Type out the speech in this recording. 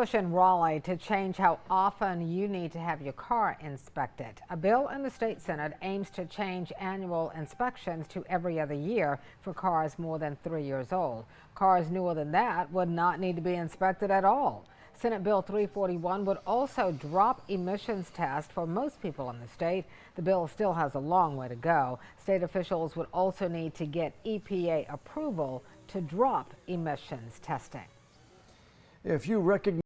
push in Raleigh to change how often you need to have your car inspected. A bill in the state Senate aims to change annual inspections to every other year for cars more than 3 years old. Cars newer than that would not need to be inspected at all. Senate Bill 341 would also drop emissions tests for most people in the state. The bill still has a long way to go. State officials would also need to get EPA approval to drop emissions testing. If you recognize